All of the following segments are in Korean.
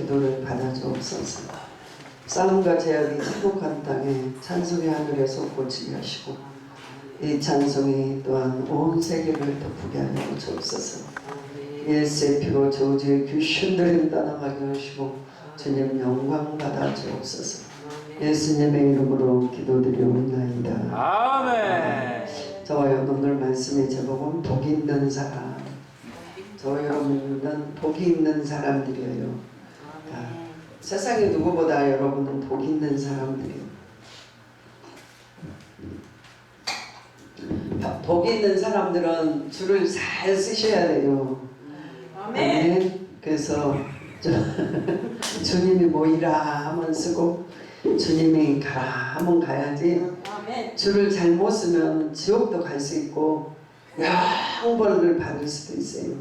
기도를 받아주옵소서. 싸움과 제약이 침묵한 땅에 찬송의 하늘에서 꽂히게 하시고 이 찬송이 또한 온 세계를 덮게 하여 주옵소서. 예수의 피로 저주의 귀신들을 떠나가게 하시고 주님 영광 받아 주옵소서. 예수님의 이름으로 기도드리옵나이다. 아멘. 저와 여러분들 말씀의 제목은 복이 있는 사람. 저와 여러분은 복이 있는 사람들이에요. 세상에 누구보다 여러분은 복이 있는 사람들이에요. 복이 있는 사람들은 줄을 잘 쓰셔야 돼요. 아멘. 그래서 주님이 모이라 하면 쓰고 주님이 가라 하면 가야지. 줄을 잘못 쓰면 지옥도 갈 수 있고 형벌을 받을 수도 있어요.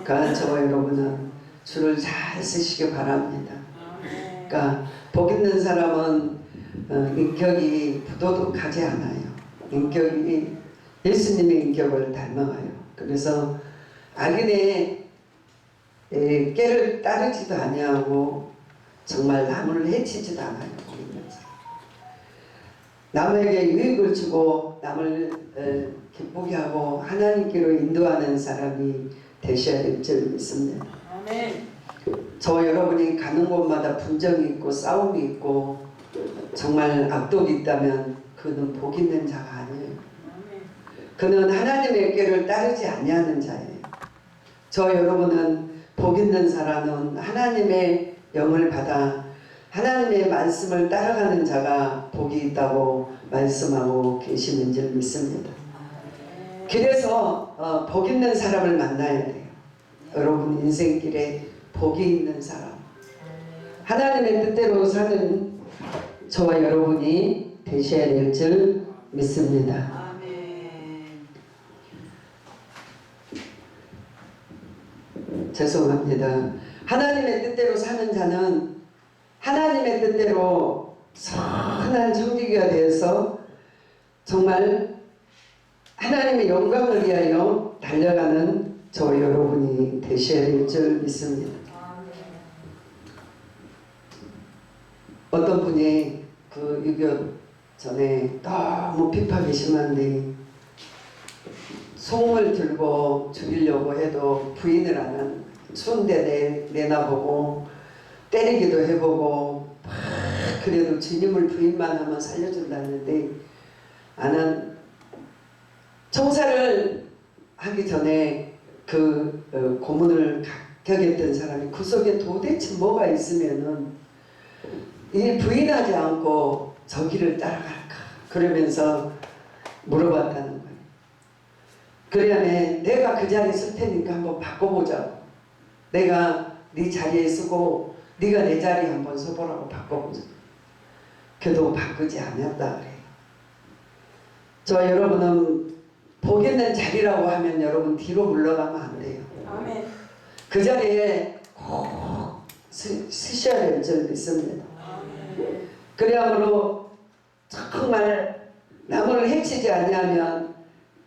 그러니까 저와 여러분은 줄을 잘 쓰시기 바랍니다. 그러니까 복 있는 사람은 인격이 부도덕하지 않아요. 인격이 예수님의 인격을 닮아가요. 그래서 악인의 깨를 따르지도 아니하고 정말 남을 해치지도 않아요. 복 있는 사람. 남에게 유익을 주고 남을 기쁘게 하고 하나님께로 인도하는 사람이 되셔야 될 줄 믿습니다. 아멘. 저와 여러분이 가는 곳마다 분쟁이 있고 싸움이 있고 정말 악독이 있다면 그는 복 있는 자가 아니에요. 그는 하나님의 꾀를 따르지 아니하는 자예요. 저 여러분은 복 있는 사람은 하나님의 영을 받아 하나님의 말씀을 따라가는 자가 복이 있다고 말씀하고 계시는 줄 믿습니다. 그래서 복 있는 사람을 만나야 돼요. 여러분 인생길에 복이 있는 사람, 하나님의 뜻대로 사는 저와 여러분이 되셔야 될 줄 믿습니다. 죄송합니다. 하나님의 뜻대로 사는 자는 하나님의 뜻대로 선한 청지기가 되어서 정말 하나님의 영광을 위하여 달려가는 저 여러분이 되셔야 될 줄 믿습니다. 어떤 분이 그 6.25 전에 너무 핍박이 심한데 송을 들고 죽이려고 해도 부인을 안 하는 추운데 내놔보고 때리기도 해보고 그래도 주님을 부인만 하면 살려준다는데 나는 청사를 하기 전에 그 고문을 합격했던 사람이 그 속에 도대체 뭐가 있으면은 이 부인하지 않고 저 길을 따라갈까 그러면서 물어봤다는 거예요. 그러면 내가 그 자리에 쓸 테니까 한번 바꿔보자고. 내가 네 자리에 쓰고 네가 내 자리에 한번 서보라고 바꿔보자. 그래도 바꾸지 않았다 그래요. 저 여러분은 복 있는 자리라고 하면 여러분 뒤로 물러가면 안 돼요. 아멘. 그 자리에 꼭 쓰셔야 될 줄 믿습니다. 그래야므로 정말 남을 해치지 아니하면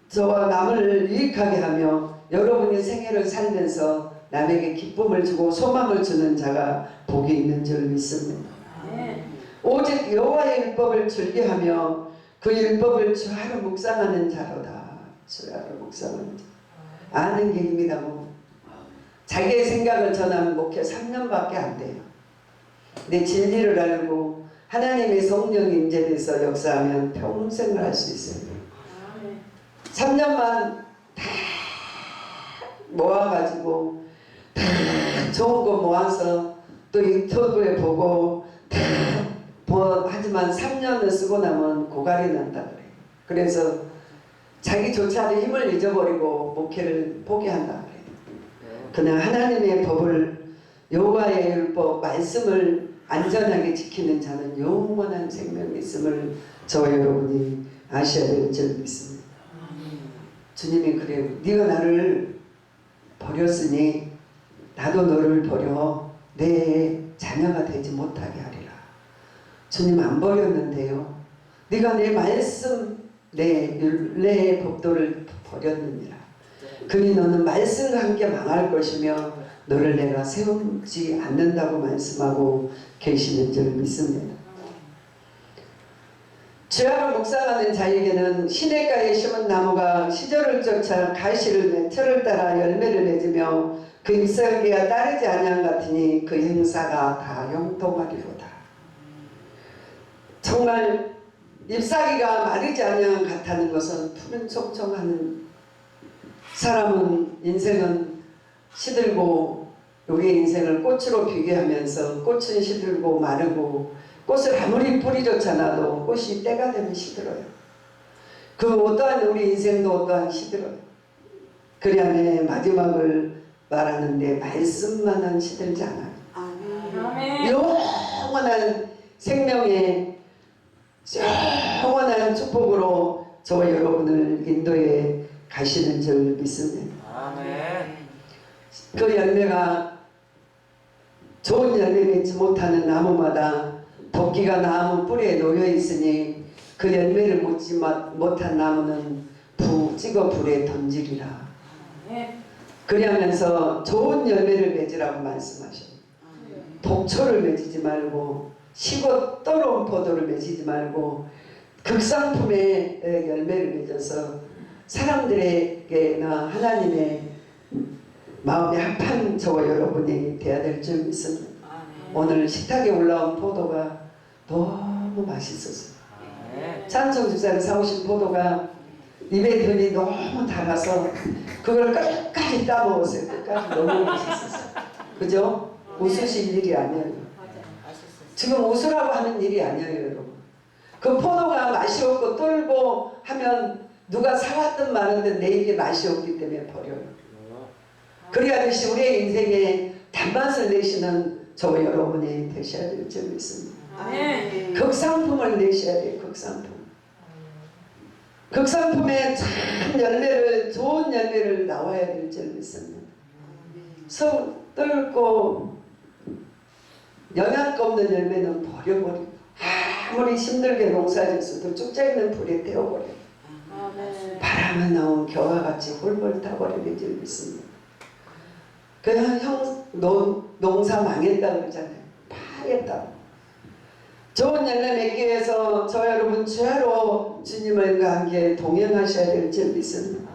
저와 남을 유익하게 하며 여러분의 생애를 살면서 남에게 기쁨을 주고 소망을 주는 자가 복이 있는 줄 믿습니다. 오직 여호와의 율법을 즐겨하며 그 율법을 주하루 묵상하는 자로다. 주하루 묵상하는 자. 아는 게 힘이라고. 자기의 생각을 전하면 목회 3년밖에 안 돼요. 내 진리를 알고 하나님의 성령 임재돼서 역사하면 평생을 할 수 있어요. 3년만 다 모아가지고 다 좋은 거 모아서 또 유튜브에 보고 다 하지만 3년을 쓰고 나면 고갈이 난다 그래요. 그래서 자기조차도 힘을 잊어버리고 목회를 포기한다 그래요. 그냥 하나님의 법을 여호와의 율법 말씀을 안전하게 지키는 자는 영원한 생명이 있음을 저와 여러분이 아셔야 될 줄 믿습니다. 주님이 그래요. 네가 나를 버렸으니 나도 너를 버려 내 자녀가 되지 못하게 하리라. 주님 안 버렸는데요. 네가 내 말씀 내 법도를 버렸느니라. 그니 너는 말씀과 함께 망할 것이며 너를 내가 세우지 않는다고 말씀하고 계시는 줄 믿습니다. 주야로 묵상하는 자에게는 시냇가에 심은 나무가 시절을 쫓아 가시를 내 철을 따라 열매를 맺으며 그 잎사귀가 따르지 아니한 같으니 그 행사가 다 형통하리로다. 정말 잎사귀가 마르지 아니한 같다는 것은 푸른 청청하는 사람은 인생은 시들고 우리의 인생을 꽃으로 비교하면서 꽃은 시들고 마르고 꽃을 아무리 뿌리좋지 않아도 꽃이 때가 되면 시들어요. 그 어떠한 우리 인생도 어떠한 시들어요. 그리 안에 마지막을 말하는데 말씀만은 시들지 않아요. 아멘. 영원한 생명의 영원한 축복으로 저와 여러분을 인도해 가시는 줄 믿습니다. 아멘. 그 열매가 좋은 열매 맺지 못하는 나무마다 도끼가 나무 뿌리에 놓여 있으니 그 열매를 맺지 못한 나무는 찍어 불에 던지리라. 그리하면서 좋은 열매를 맺으라고 말씀하셔요. 독초를 맺지 말고 시고 떨어온 포도를 맺지 말고 극상품의 열매를 맺어서 사람들에게나 하나님의 마음에 합한 저와 여러분이 되어야 될 줄 믿습니다. 오늘 식탁에 올라온 포도가 너무 맛있었어요. 찬송 집사를 사오신 포도가 입에 들이 너무 달아서 그걸 끝까지 따먹었어요. 끝까지 너무 맛있었어요. 그죠? 웃으실 일이 아니에요. 지금 웃으라고 하는 일이 아니에요, 여러분. 그 포도가 맛이 없고 뚫고 하면 누가 사왔든 말든 내 입에 맛이 없기 때문에 버려요. 그리하듯이 우리의 인생에 단맛을 내시는 저와 여러분이 되셔야 될 줄 믿습니다. 극상품을 내셔야 돼요. 극상품. 극상품의 참 열매를 좋은 열매를 나와야 될 줄 믿습니다. 속 뚫고 영양가 없는 열매는 버려버리고 아무리 힘들게 농사졌어도 쭉자있는 불에 태워버려요. 바람에 나온 겨와 같이 홀벌 타버리는 줄 믿습니다. 그냥 농사 망했다 그러잖아요. 파했다. 좋은 열매 맺기 위해서 저 여러분 주야로 주님과 함께 동행하셔야 될 줄 믿습니다.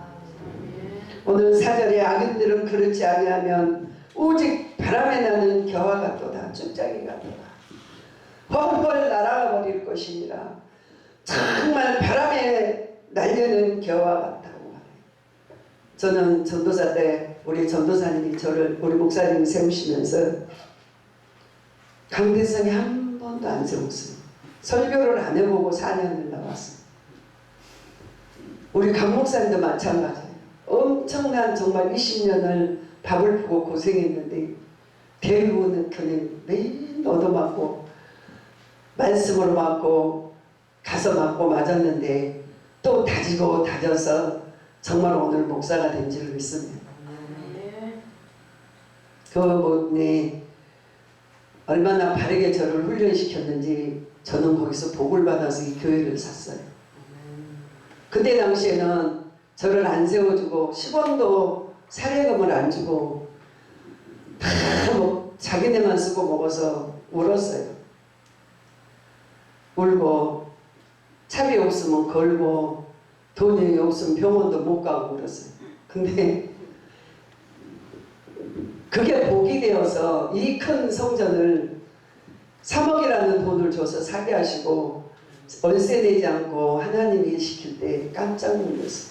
오늘 사절에 악인들은 그렇지 아니하면 오직 바람에 나는 겨와 같도다. 쭉자기 같도다. 헐헐 날아가 버릴 것이니라. 정말 바람에 날려는 겨와 같다고 말해요. 저는 전도사 때 우리 전도사님이 우리 목사님이 세우시면서 강대성에 한 번도 안 세웠어요. 설교를 안 해보고 4년을 나왔어요. 우리 강 목사님도 마찬가지예요. 엄청난 정말 20년을 밥을 보고 고생했는데 대부분은 그냥 매일 얻어맞고 말씀으로 맞고 가서 맞고 맞았는데 또 다지고 다져서 정말 오늘 목사가 된 줄 믿습니다. 그분이 얼마나 바르게 저를 훈련시켰는지 저는 거기서 복을 받아서 이 교회를 샀어요. 그때 당시에는 저를 안 세워주고 10원도 사례금을 안 주고 다 자기네만 쓰고 먹어서 울었어요. 울고 차비 없으면 걸고 돈이 없으면 병원도 못 가고 그랬어요. 근데 그게 복이 되어서 이 큰 성전을 3억이라는 돈을 줘서 사게 하시고 월세 내지 않고 하나님이 시킬 때 깜짝 놀랐어요.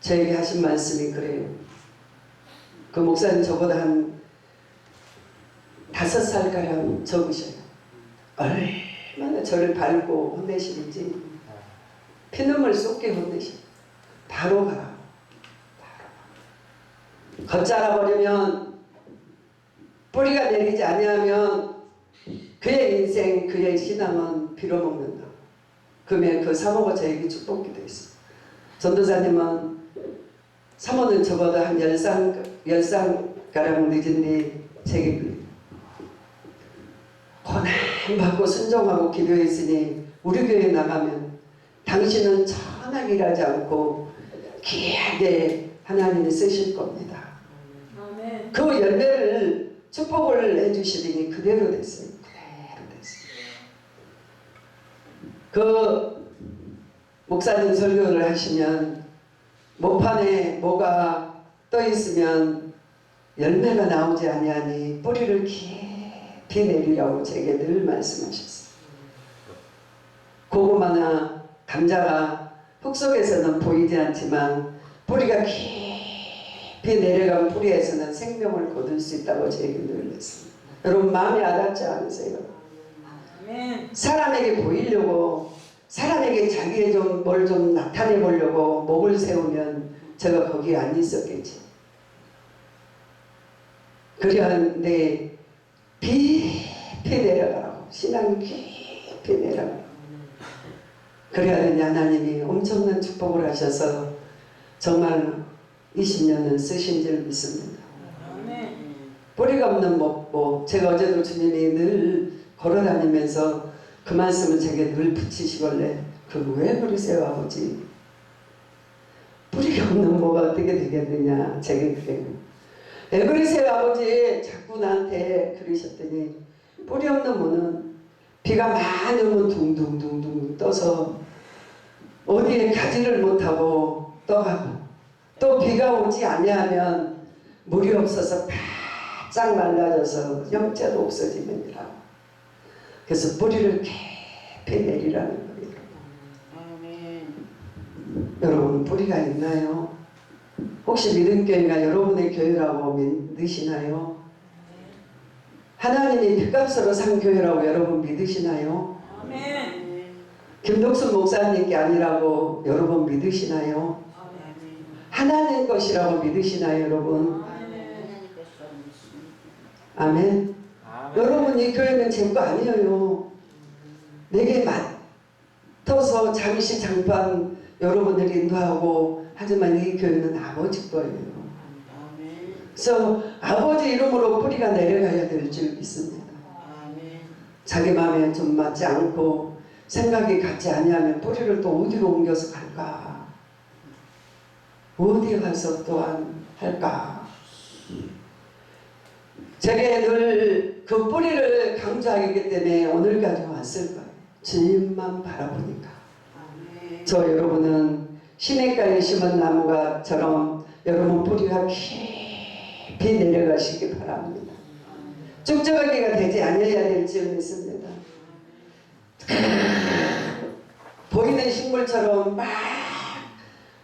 저에게 하신 말씀이 그래요. 그 목사님 저보다 한 5살가량 적으셔요. 얼마나 저를 밟고 혼내시는지 피눈물 쏟게 혼내셔요. 바로 가라. 걷자라 버리면 뿌리가 내리지 아니하면 그의 인생 그의 신앙은 빌어먹는다. 그러면 그 사모가 저에게 축복이 되어 있어요. 전도사님은 사모는 저보다 한 10살가량 늦은데 제게 고난받고 순종하고 기도했으니 우리 교회 나가면 당신은 천하게 일하지 않고 귀하게 하나님이 쓰실 겁니다. 아멘. 그 열매를 축복을 해주시더니 그대로 됐어요. 그대로 됐어요. 그 목사님 설교를 하시면 목판에 뭐가 떠 있으면 열매가 나오지 아니하니 뿌리를 깊이 내리라고 제게 늘 말씀하셨어요. 고구마나 감자가 흙 속에서는 보이지 않지만 뿌리가 깊이 내려간 뿌리에서는 생명을 거둘 수 있다고 제게 늘 했습니다. 여러분 마음이 와닿지 않으세요? 사람에게 보이려고, 사람에게 자기의 좀 뭘 좀 나타내 보려고 목을 세우면 제가 거기 안 있었겠지. 그랬는데 깊이 내려가라고, 신앙이 깊이 내려가라고. 그래야 되니 하나님이 엄청난 축복을 하셔서 정말 20년은 쓰신 줄 믿습니다. 뿌리가 없는 뭐 제가 어제도 주님이 늘 걸어다니면서 그 말씀을 제게 늘 붙이시길래 그 왜 그러세요 아버지? 뿌리가 없는 뭐가 어떻게 되겠느냐 제게 그래요. 왜 그러세요 아버지? 자꾸 나한테 그러셨더니 뿌리 없는 뭐는 비가 많이 오면 둥둥둥둥 떠서 어디에 가지를 못하고 떠가고, 또 비가 오지 아니하면 물이 없어서 바짝 말라져서 영자도 없어지느니라. 그래서 뿌리를 깊이 내리라는 거예요. 여러분 뿌리가 있나요? 혹시 믿음교회가 여러분의 교회라고 믿으시나요? 하나님이 핏값으로 산 교회라고 여러분 믿으시나요? 김덕순 목사님께 아니라고 여러분 믿으시나요? 하나님 것이라고 믿으시나요 여러분? 아멘. 여러분 이 교회는 제 거 아니에요. 내게 맡아서 잠시 잠깐 여러분을 인도하고, 하지만 이 교회는 아버지 거예요. 그래서 아버지 이름으로 뿌리가 내려가야 될 줄 믿습니다. 자기 마음에 좀 맞지 않고 생각이 같지 아니하면 뿌리를 또 어디로 옮겨서 갈까? 어디에 가서 또한 할까? 제게 늘 그 뿌리를 강조하기 때문에 오늘까지 왔을 거예요. 주님만 바라보니까. 저 여러분은 시냇가에 심은 나무가처럼 여러분 뿌리가 깊이 내려가시기 바랍니다. 쭉쭉하기가 되지 아니어야 될 줄 믿습니다. 보이는 식물처럼 막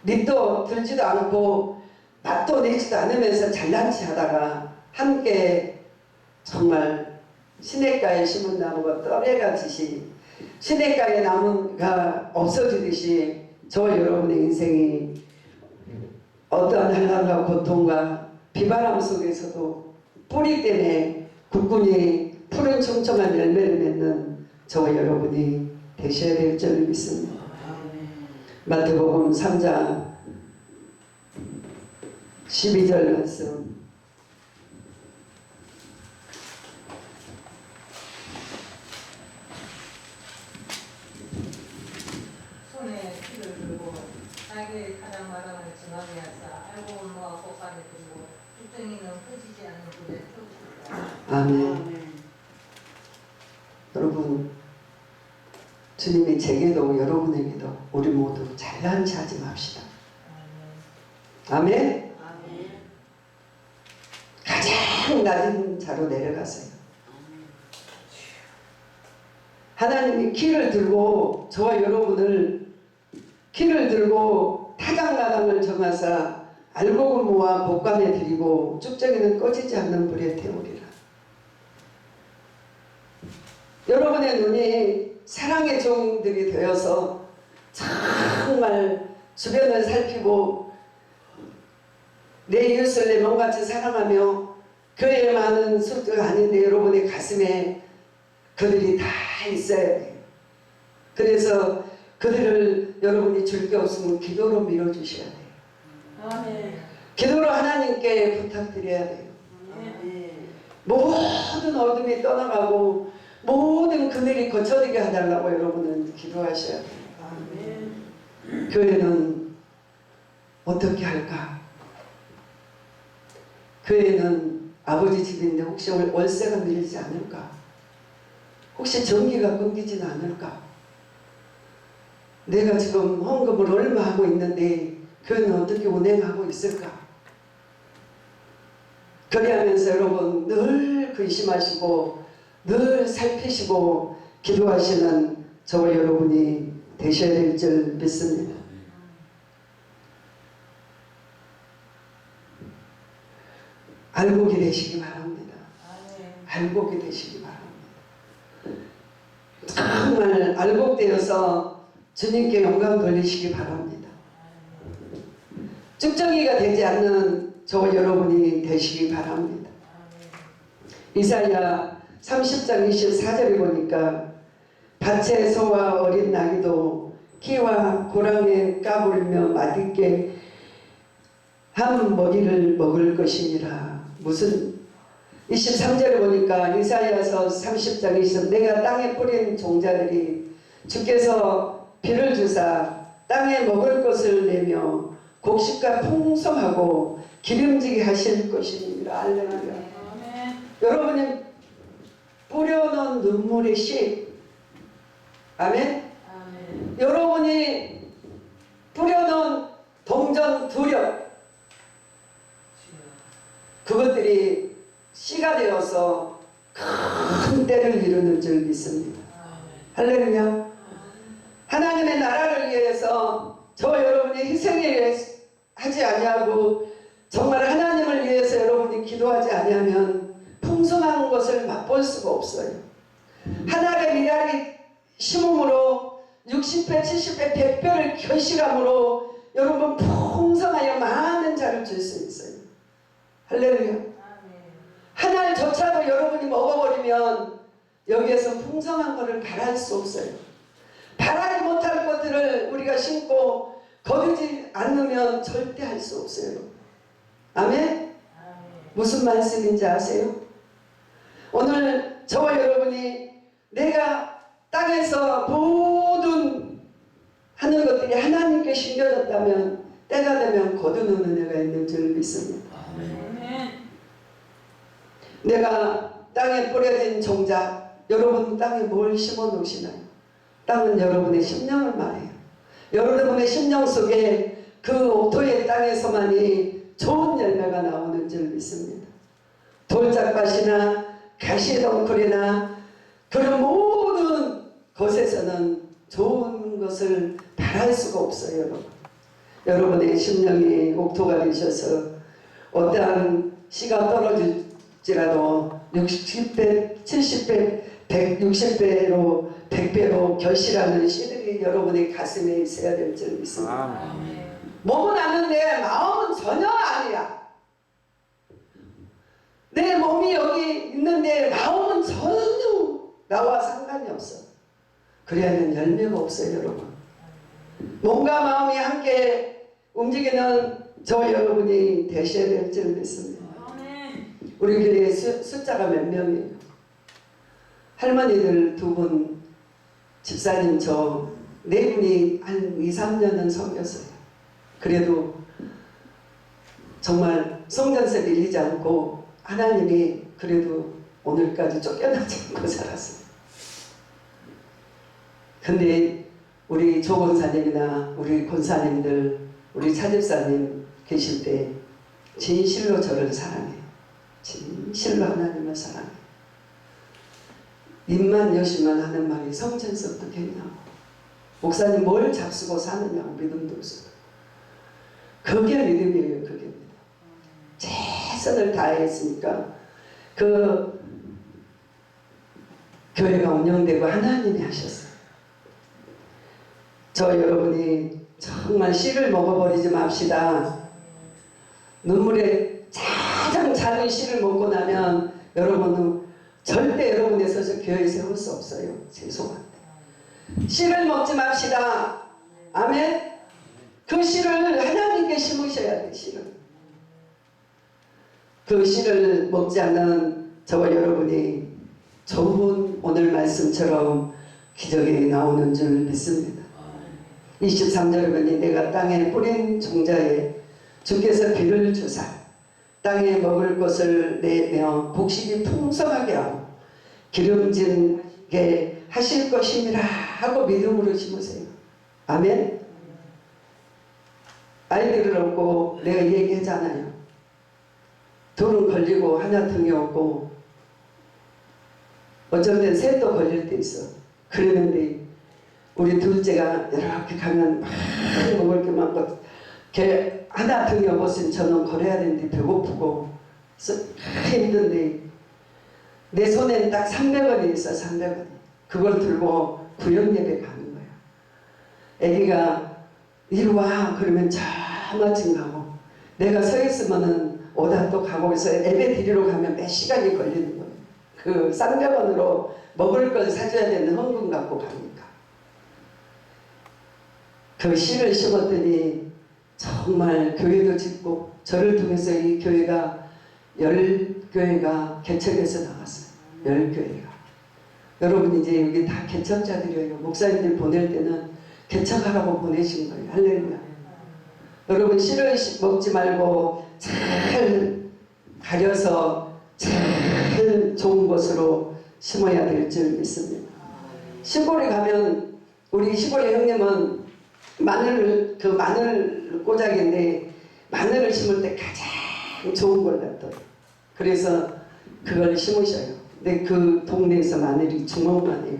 밑도 들지도 않고 맛도 내지도 않으면서 잘난치 하다가 함께 정말 시냇가에 심은 나무가 떠내가듯이, 시냇가에 나무가 없어지듯이 저와 여러분의 인생이 어떠한 한란과 고통과 비바람 속에서도 뿌리 때문에 굳건히 푸른 청청한 열매를 맺는 저와 여러분이 되셔야 될 줄 믿습니다. 마태복음 3장 12절 말씀. 손에 키를 들고 자기의 가장 마당을 증하게 하사 알고 온 모아 꽃가게 들고 쭉정이는 꺼지지 않는 불에 펴주시다. 아멘. 여러분 주님이 제게도 여러분에게도 우리 모두 잘난 체 하지 맙시다. 아멘. 가장 낮은 자로 내려가세요. 하나님이 키를 들고 저와 여러분을 키를 들고 타작마당을 정하사 알곡을 모아 복간에 드리고 쭉정이는 꺼지지 않는 불에 태우리라. 여러분의 눈이 사랑의 종들이 되어서 정말 주변을 살피고 내 이웃을 내 몸같이 사랑하며 교회에 많은 수가 아닌데 여러분의 가슴에 그들이 다 있어야 돼요. 그래서 그들을 여러분이 줄 게 없으면 기도로 밀어주셔야 돼요. 아멘. 기도로 하나님께 부탁드려야 돼요. 모든 어둠이 떠나가고 모든 그늘이 거쳐지게 해달라고 여러분은 기도하셔야 돼요. 교회는 어떻게 할까? 교회는 아버지 집인데 혹시 월세가 밀리지 않을까? 혹시 전기가 끊기지는 않을까? 내가 지금 헌금을 얼마 하고 있는데 교회는 어떻게 운행하고 있을까? 그리하면서 여러분 늘 근심하시고 늘 살피시고 기도하시는 저와 여러분이 되셔야 될 줄 믿습니다. 알곡이 되시기 바랍니다. 알곡이 되시기 바랍니다. 정말 알곡되어서 주님께 영광 돌리시기 바랍니다. 쭉정이가 되지 않는 저와 여러분이 되시기 바랍니다. 이사야 30장 24절에 보니까 밭에 소와 어린 나귀도 키와 고랑에 까불며 맛있게 한 먹이를 먹을 것이니라. 무슨 23절에 보니까 이사야서 30장 20 내가 땅에 뿌린 종자들이 주께서 비를 주사 땅에 먹을 것을 내며 곡식과 풍성하고 기름지게 하실 것이니라. 할렐루야. 여러분이 뿌려놓은 눈물의 씨, 아멘? 여러분이 뿌려놓은 동전 두렵, 그것들이 씨가 되어서 큰 때를 이루는 줄 믿습니다. 할렐루야. 하나님의 나라를 위해서 저 여러분이 희생을 하지 아니하고 정말 하나님을 위해서 여러분이 기도하지 아니하면 풍성한 것을 맛볼 수가 없어요. 하나의 미랄이 심음으로 60배, 70배, 100배를 결실함으로 여러분 풍성하여 많은 자를 줄 수 있어요. 할렐루야. 하나조차도 여러분이 먹어버리면 여기에서 풍성한 것을 바랄 수 없어요. 바라지 못할 것들을 우리가 심고 거두지 않으면 절대 할 수 없어요. 아멘? 무슨 말씀인지 아세요? 오늘 저와 여러분이 내가 땅에서 모든 하는 것들이 하나님께 심겨졌다면 때가 되면 거두는 은혜가 있는 줄 믿습니다. 내가 땅에 뿌려진 종자, 여러분 땅에 뭘 심어 놓으시나요? 땅은 여러분의 심령을 말해요. 여러분의 심령 속에 그 옥토의 땅에서만이 좋은 열매가 나오는 줄 믿습니다. 돌짝밭이나 가시덩굴이나 그런 모든 것에서는 좋은 것을 바랄 수가 없어요. 여러분. 여러분의 심령이 옥토가 되셔서 어떠한 씨가 떨어질지라도 60배, 70배, 160배로 100배로 결실하는 씨들이 여러분의 가슴에 있어야 될 줄 믿습니다. 몸은 아는데 마음은 전혀 아니야. 내 몸이 여기 있는데 마음은 전혀 나와 상관이 없어. 그래야는 열매가 없어요. 여러분. 몸과 마음이 함께 움직이는 저 여러분이 되셔야 될 줄 믿습니다. 우리 교회에 숫자가 몇 명이에요? 할머니들 2분, 집사님 저 4분이 한 2, 3년은 섬겼어요. 그래도 정말 성전세 밀리지 않고 하나님이 그래도 오늘까지 쫓겨나지 않고 살았어요. 근데 우리 조 권사님이나 우리 권사님들, 우리 차집사님 계실 때 진실로 저를 사랑해요. 진실로 하나님을 사랑해요. 입만 여시만 하는 말이 성전세 어떻게 했냐고, 목사님 뭘 잡수고 사느냐고, 믿음도 없어요. 그게 믿음이에요. 그게 최선을 다했으니까 그 교회가 운영되고 하나님이 하셨어요. 저 여러분이 정말 씨를 먹어버리지 맙시다. 눈물에 가장 작은 씨를 먹고 나면 여러분은 절대 여러분에서 저 교회에 세울 수 없어요. 죄송합니다. 씨를 먹지 맙시다. 아멘. 그 씨를 하나님께 심으셔야 돼. 씨를. 그 씨를 먹지 않는 저와 여러분이 좋은 오늘 말씀처럼 기적이 나오는 줄 믿습니다. 23절에 보니 내가 땅에 뿌린 종자에 주께서 비를 주사 땅에 먹을 것을 내며 곡식이 풍성하게 하고 기름진게 하실 것임이라 하고 믿음으로 심으세요. 아멘. 아이들을 얻고 내가 얘기하잖아요. 둘은 걸리고 하나 등에 없고 어쩔 땐 셋도 걸릴 때 있어. 그러는데 우리 둘째가 이렇게 가면 많이 먹을 게 많고 걔 하나 등에 업었으니 저는 걸어야 되는데 배고프고 힘든데 내 손에는 딱 300원이 있어. 300원. 그걸 들고 구역예배 가는 거야. 애기가 이리 와 그러면 저마침 가고 내가 서 있으면은 오다 또 가고 해서 예배 드리러 가면 몇 시간이 걸리는 거예요. 그 300원으로 먹을 걸 사줘야 되는 헌금 갖고 가니까. 그 씨를 심었더니 정말 교회도 짓고 저를 통해서 이 교회가 10교회가 개척해서 나갔어요. 10교회가. 여러분 이제 여기 다 개척자들이에요. 목사님들 보낼 때는 개척하라고 보내신 거예요. 할렐루야. 여러분 씨를 먹지 말고 잘 가려서 잘 좋은 곳으로 심어야 될 줄 믿습니다. 시골에 가면 우리 시골의 형님은 마늘 꼬작인데 마늘을 심을 때 가장 좋은 걸 놨더라고요. 그래서 그걸 심으셔요. 근데 그 동네에서 마늘이 주먹만해요.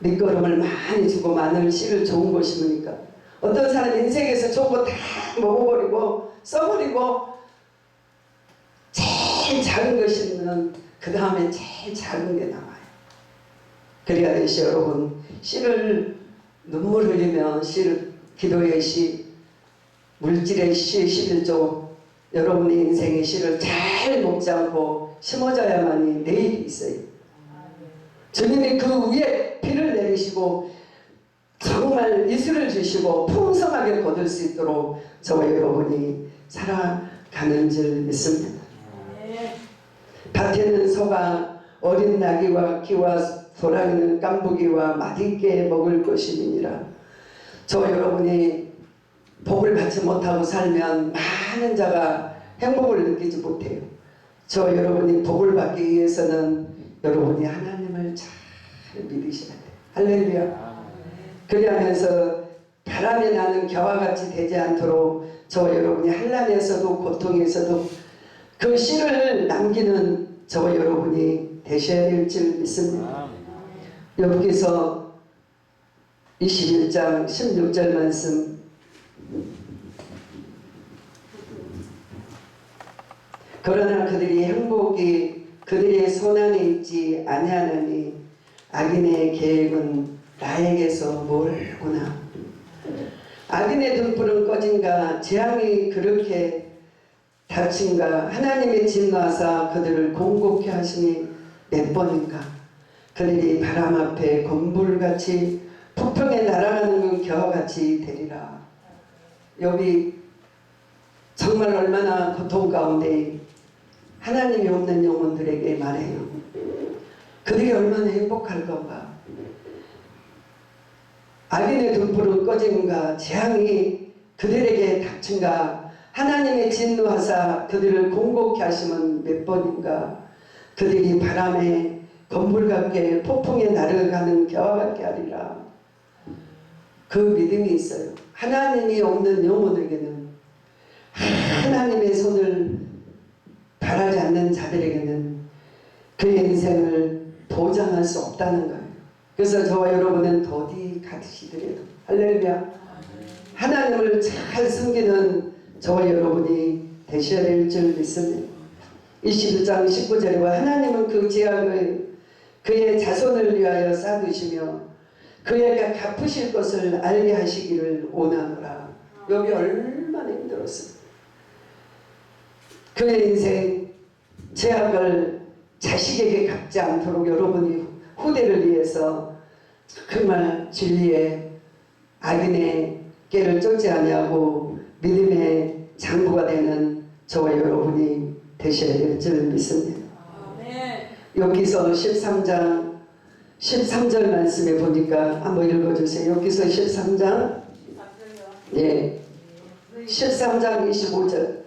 밑거름을 많이 주고 마늘 씨를 좋은 거 심으니까 어떤 사람 인생에서 좋은 거 다 먹어버리고 써버리고 제일 작은 거 심으면 그 다음에 제일 작은 게 나와요. 그래야 되시 여러분. 씨를 눈물 흘리면 씨를 기도의 씨, 물질의 씨 11조 여러분의 인생의 씨를 잘 먹지 않고 심어져야만이 내일이 있어요. 주님이 그 위에 비를 내리시고 정말 이슬을 주시고 풍성하게 거둘 수 있도록 저와 여러분이 살아가는 줄 믿습니다. 밭에는 소가 어린 나귀와 기와 소라기는 깐부기와 맛있게 먹을 것이니라. 저와 여러분이 복을 받지 못하고 살면 많은 자가 행복을 느끼지 못해요. 저와 여러분이 복을 받기 위해서는 여러분이 하나님을 잘 믿으셔야 돼요. 할렐루야. 그리하면서 바람이 나는 겨와 같이 되지 않도록 저와 여러분이 환난에서도 고통에서도 그 씨를 남기는 저와 여러분이 되셔야 될 줄 믿습니다. 여기서 21장 16절 말씀 그러나 그들이 행복이 그들의 손안에 있지 아니하느니 악인의 계획은 나에게서 멀구나. 악인의 등불은 꺼진가 재앙이 그렇게 닥친가 하나님의 진노하사 그들을 공곡케 하시니 몇 번인가. 그들이 바람 앞에 건불같이 북평에 날아가는 겨와같이 되리라. 여기 정말 얼마나 고통 가운데 하나님이 없는 영혼들에게 말해요. 그들이 얼마나 행복할 건가. 악인의 등불은 꺼진가 재앙이 그들에게 닥친가 하나님의 진노하사 그들을 공곡케 하시면 몇 번인가. 그들이 바람에 건불같게 폭풍에 날아가는 겨와같게 하리라. 그 믿음이 있어요. 하나님이 없는 영혼에게는 하나님의 손을 바라지 않는 자들에게는 그의 인생을 보장할 수 없다는 거예요. 그래서 저와 여러분은 더디 가시더라도 할렐루야. 하나님을 잘 섬기는 저와 여러분이 되셔야 될 줄 믿습니다. 21장 19절에 하나님은 그 죄악을 그의 자손을 위하여 쌓으시며 그에게 갚으실 것을 알게 하시기를 원하노라. 여기 얼마나 힘들었어요. 그의 인생 죄악을 자식에게 갚지 않도록 여러분이 후대를 위해서 정말 진리의 악인의 꾀를 쫓지 아니하고 믿음의 장부가 되는 저와 여러분이 되셔야 될 줄 믿습니다. 여기서 13장 13절 말씀에 보니까 한번 읽어주세요. 여기서 13장 예, 13장 25절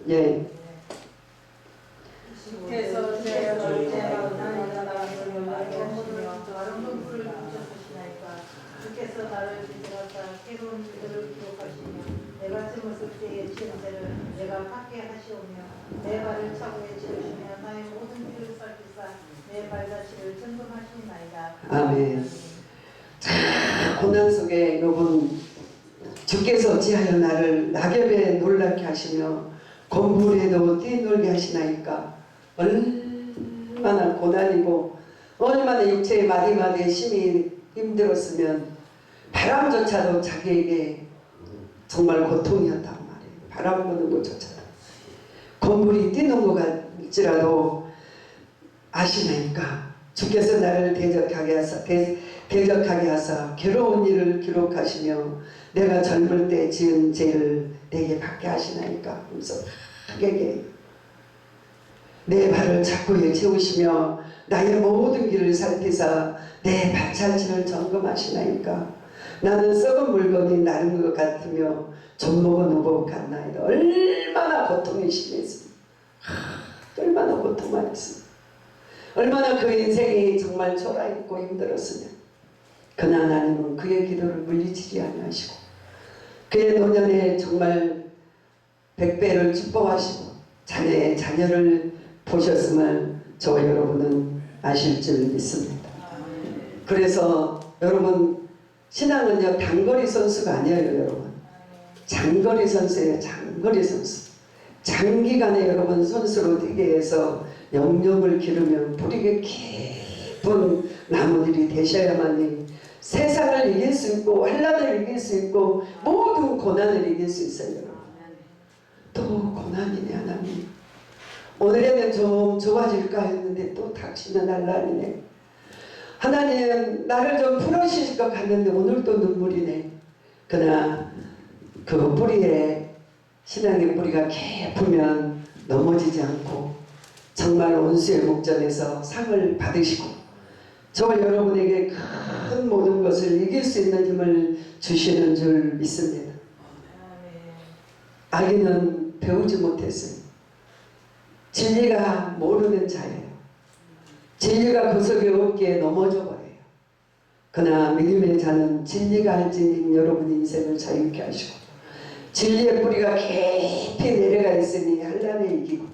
예. 주께서 제 번째와 나를 나가시며 전부를 다른 분들을 주셨으시나이까 주께서 나를 지켜서 새로운 길들을 기록하시며 내가 짐었을 때의 진세를 내가 받게 하시오며 내 발을 차고에 지으시며 나의 모든 길을 살피사 내 발자취를 점검하시나이다. 아멘. 자, 고난 속에 여러분 주께서 어찌하여 나를 낙엽에 놀랍게 하시며 곤불에도 뛰놀게 하시나이까. 얼마나 고난이고 얼마나 육체의 마디마디에 심히 힘들었으면 바람조차도 자기에게 정말 고통이었단 말이에요. 바람 부는 것조차도 곤불이 뛰는 것 같지라도 아시나이까. 주께서 나를 대적하게 하사 괴로운 일을 기록하시며 내가 젊을 때 지은 죄를 내게 받게 하시나이까. 그래서 크게 내 발을 착고에 채우시며 나의 모든 길을 살피사 내 발자취를 점검하시나이까. 나는 썩은 물건이 나른 것 같으며 젖먹은 우복 같나이다. 얼마나 고통이 심했습니다. 얼마나 고통 많았습니다. 얼마나 그 인생이 정말 초라했고 힘들었으면 그러나 하나님은 그의 기도를 물리치지 아니하시고 그의 노년에 정말 100배를 축복하시고 자녀의 자녀를 보셨음을 저와 여러분은 아실 줄 믿습니다. 그래서 여러분 신앙은요 단거리 선수가 아니에요. 여러분 장거리 선수예요. 장거리 선수. 장기간에 여러분 선수로 되게 해서 영역을 기르면 뿌리가 깊은 나무들이 되셔야만이 세상을 이길 수 있고 환난을 이길 수 있고 모든 고난을 이길 수 있어요. 여러분. 또 고난이네 하나님. 오늘에는 좀 좋아질까 했는데 또 닥치는 난란이네. 하나님 나를 좀 풀어주실 것 같는데 오늘 또 눈물이네. 그러나 그 뿌리에 신앙의 뿌리가 깊으면 넘어지지 않고 정말 원수의 목전에서 상을 받으시고 저와 여러분에게 큰 모든 것을 이길 수 있는 힘을 주시는 줄 믿습니다. 악인은 배우지 못했어요. 진리가 모르는 자예요. 진리가 그 속에 없기에 넘어져 버려요. 그러나 믿음의 자는 진리가 할지니 여러분 인생을 자유케 하시고 진리의 뿌리가 깊이 내려가 있으니 환난에 이기고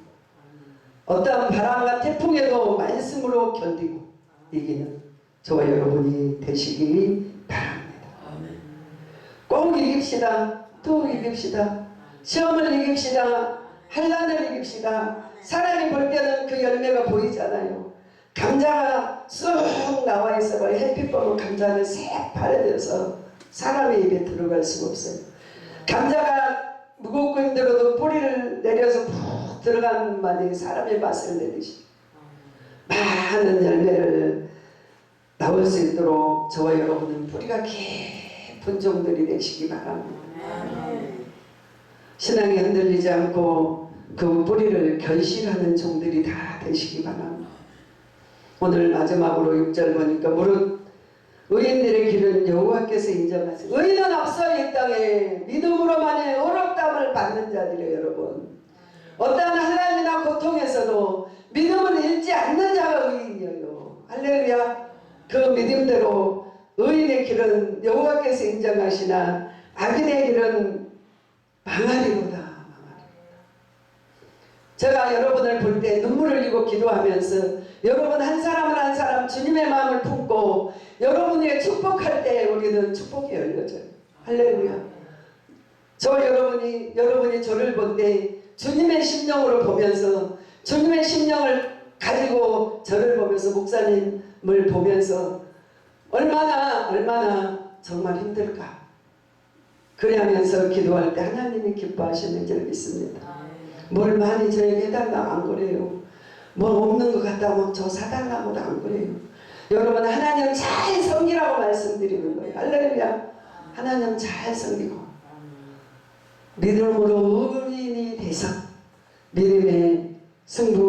어떠한 바람과 태풍에도 말씀으로 견디고 이기는 저와 여러분이 되시기 바랍니다. 꼭 이깁시다. 또 이깁시다. 시험을 이깁시다. 환난을 이깁시다. 사람이 볼 때는 그 열매가 보이잖아요. 감자가 쑥 나와 있어 봐요. 햇빛 보면 감자는 새파래져서 사람의 입에 들어갈 수가 없어요. 감자가 무겁고 힘들어도 뿌리를 내려서 푹 들어가는 만이 사람의 맛을 내듯이 많은 열매를 나올 수 있도록 저와 여러분은 뿌리가 깊은 종들이 되시기 바랍니다. 신앙이 흔들리지 않고 그 뿌리를 결실하는 종들이 다 되시기 바랍니다. 오늘 마지막으로 6절 보니까 무릇 의인들의 길은 여호와께서 인정하시고 의인은 없어 이 땅에 믿음으로만이 의롭다함을 받는 자들이에요. 여러분 어떠한 환난이나 고통에서도 믿음을 잃지 않는 자가 의인이에요. 할렐루야. 그 믿음대로 의인의 길은 여호와께서 인정하시나 악인의 길은 망하리로다. 제가 여러분을 볼 때 눈물을 흘리고 기도하면서 여러분 한 사람을 한 사람 주님의 마음을 품고 여러분이 축복할 때 우리는 축복이 열려져요. 할렐루야. 저 여러분이 저를 볼 때 주님의 심령으로 보면서 주님의 심령을 가지고 저를 보면서 목사님을 보면서 얼마나 정말 힘들까. 그러면서 기도할 때 하나님이 기뻐하시는 줄 믿습니다. 뭘 많이 저에게 해달라고 안 그래요. 뭐 없는 것 같다고 저 사달라고도 안 그래요. 여러분 하나님 잘 섬기라고 말씀드리는 거예요. 할렐루야. 하나님 잘 섬기고 믿음으로 의인이 돼서 믿음의 승부